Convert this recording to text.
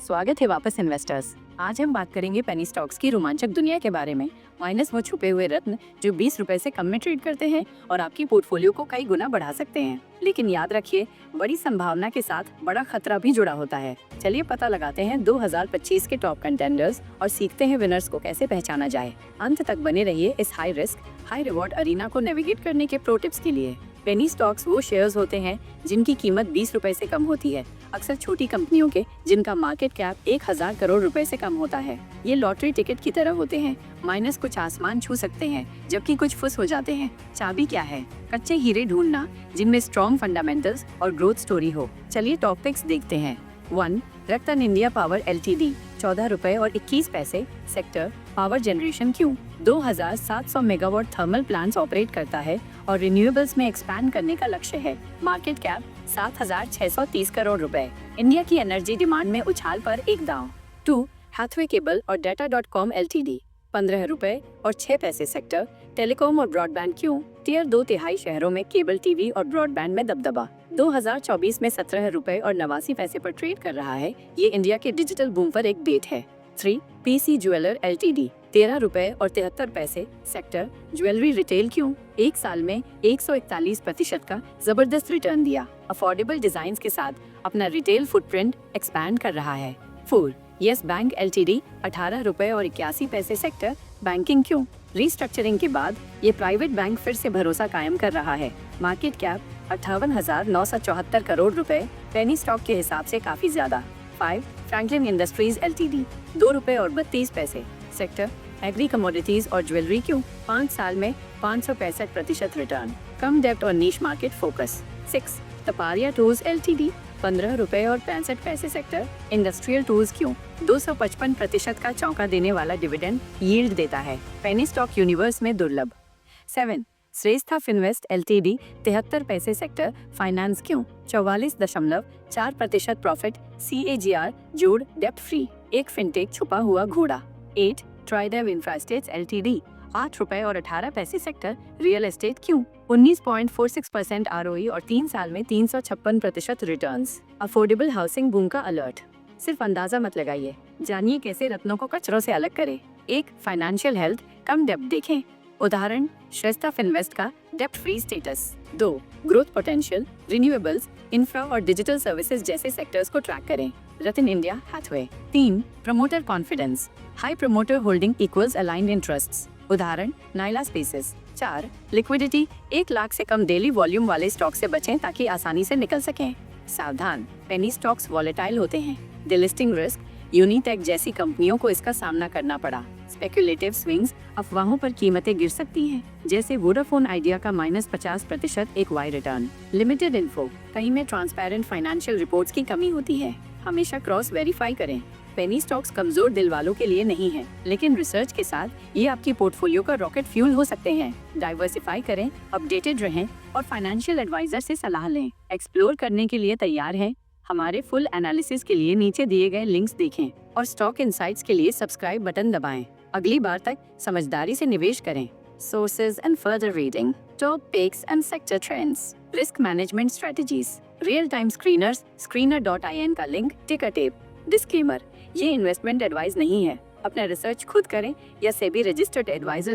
स्वागत है वापस इन्वेस्टर्स। आज हम बात करेंगे पेनी स्टॉक्स की रोमांचक दुनिया के बारे में, माइनस वो छुपे हुए रत्न जो 20 रुपए से कम में ट्रेड करते हैं और आपकी पोर्टफोलियो को कई गुना बढ़ा सकते हैं। लेकिन याद रखिए, बड़ी संभावना के साथ बड़ा खतरा भी जुड़ा होता है। चलिए पता लगाते हैं 2025 के टॉप कंटेंडर्स और सीखते हैं विनर्स को कैसे पहचाना जाए। अंत तक बने रहिए इस high risk high reward arena को नेविगेट करने के प्रो टिप्स के लिए। पेनी स्टॉक्स वो शेयर्स होते हैं जिनकी कीमत 20 रुपए से कम होती है, अक्सर छोटी कंपनियों के जिनका मार्केट कैप 1000 करोड़ रुपए से कम होता है। ये लॉटरी टिकट की तरह होते हैं, माइनस कुछ आसमान छू सकते हैं जबकि कुछ फुस हो जाते हैं। चाबी क्या है? कच्चे हीरे ढूंढना जिनमें स्ट्रॉन्ग फंडामेंटल्स और ग्रोथ स्टोरी हो। चलिए टॉप पिक्स देखते हैं। 1. रतन इंडिया पावर एलटीडी 14 रुपए और 21 पैसे। सेक्टर पावर जनरेशन क्यों? 2700 मेगावाट थर्मल प्लांट्स ऑपरेट करता है और रिन्यूएबल्स में एक्सपैंड करने का लक्ष्य है। मार्केट कैप 7630 करोड़ रुपए। इंडिया की एनर्जी डिमांड में उछाल पर एक दांव। 2. हैथवे केबल और डाटा.कॉम एलटीडी 15 रुपए और 6 पैसे। सेक्टर टेलीकॉम और ब्रॉडबैंड क्यों? टियर 2 तिहाई शहरों में केबल टीवी और ब्रॉडबैंड में दबदबा। 2024 में 17 रुपए और 89 पैसे पर ट्रेड कर रहा है। ये इंडिया के डिजिटल बूम पर एक बेट है। 3. पीसी ज्वेलर एलटीडी 13 रुपए और 73 पैसे। सेक्टर ज्वेलरी रिटेल क्यों? एक साल में 141% का जबरदस्त रिटर्न दिया। अफोर्डेबल डिजाइन के साथ अपना रिटेल फुटप्रिंट एक्सपैंड कर रहा है। 4. यस बैंक एलटीडी 18 रुपए और 81 पैसे। सेक्टर बैंकिंग क्यों? रिस्ट्रक्चरिंग के बाद ये प्राइवेट बैंक फिर से भरोसा कायम कर रहा है। मार्केट कैप 58,974 करोड़ रुपए, पेनी स्टॉक के हिसाब से काफी ज्यादा। 5. फ्रैंकलिन इंडस्ट्रीज एलटीडी 2 रुपए और 32 पैसे। सेक्टर एग्री कमोडिटीज और ज्वेलरी क्यों? 5 साल में 565% रिटर्न, कम डेप्ट और niche market focus. 6. Taparia tools LTD 15 रुपए और 65 पैसे। सेक्टर इंडस्ट्रियल टूल्स क्यों? 255% का चौंका देने वाला डिविडेंड यील्ड देता है। पेनी स्टॉक यूनिवर्स में दुर्लभ। 7. श्रेष्ठा फिनवेस्ट एलटीडी 73 पैसे। सेक्टर फाइनेंस क्यों? 44.4% प्रॉफिट CAGR जोड़ डेप्ट फ्री, एक फिनटेक छुपा हुआ घोड़ा। 8. ट्राइडेव इंफ्रास्टेट्स एलटीडी 8 रुपए और 18 पैसे। सेक्टर रियल एस्टेट क्यों? 19.46% ROE और 3 साल में 356% रिटर्न्स। अफोर्डेबल हाउसिंग बूम का अलर्ट। सिर्फ अंदाजा मत लगाइए, जानिए कैसे रत्नों को कचरों से अलग करें। 1. फाइनेंशियल हेल्थ कम डेप्ट देखें। उदाहरण श्रेष्ठा फिनवेस्ट का डेप्ट free status. 2. Growth potential, renewables, infra और डिजिटल सर्विसेज जैसे सेक्टर्स को ट्रैक करें। Ratan India Hathway. 3. Promoter confidence, high promoter holding equals aligned interests. उदाहरण नाइला स्पेसेस। 4. लिक्विडिटी, 1 लाख से कम डेली वॉल्यूम वाले स्टॉक से बचें ताकि आसानी से निकल सकें। सावधान, पेनी स्टॉक्स वॉलेटाइल होते हैं। डिलिस्टिंग रिस्क, यूनिटेक जैसी कंपनियों को इसका सामना करना पड़ा। स्पेक्युलेटिव स्विंग्स, अफवाहों पर कीमतें गिर सकती हैं, जैसे वोडाफोन आइडिया का -50% एक वाई रिटर्न। लिमिटेड इन्फो, कहीं में ट्रांसपेरेंट फाइनेंशियल रिपोर्ट्स की कमी होती है। हमेशा क्रॉस वेरीफाई करें। पेनी स्टॉक्स कमजोर दिल वालों के लिए नहीं है, लेकिन रिसर्च के साथ ये आपकी पोर्टफोलियो का रॉकेट फ्यूल हो सकते हैं। डाइवर्सिफाई करें, अपडेटेड रहें और फाइनेंशियल एडवाइजर से सलाह लें। एक्सप्लोर करने के लिए तैयार हैं? हमारे फुल एनालिसिस के लिए नीचे दिए गए लिंक्स देखें और स्टॉक इनसाइट्स के लिए सब्सक्राइब बटन दबाएं। अगली बार तक समझदारी से निवेश करें। Sources and further reading, top picks and sector trends, risk management strategies, real time screeners, screener.in का लिंक, टिकर टेप। डिस्क्लेमर, ये इन्वेस्टमेंट एडवाइस नहीं है। अपना रिसर्च खुद करें या सेबी रजिस्टर्ड एडवाइजर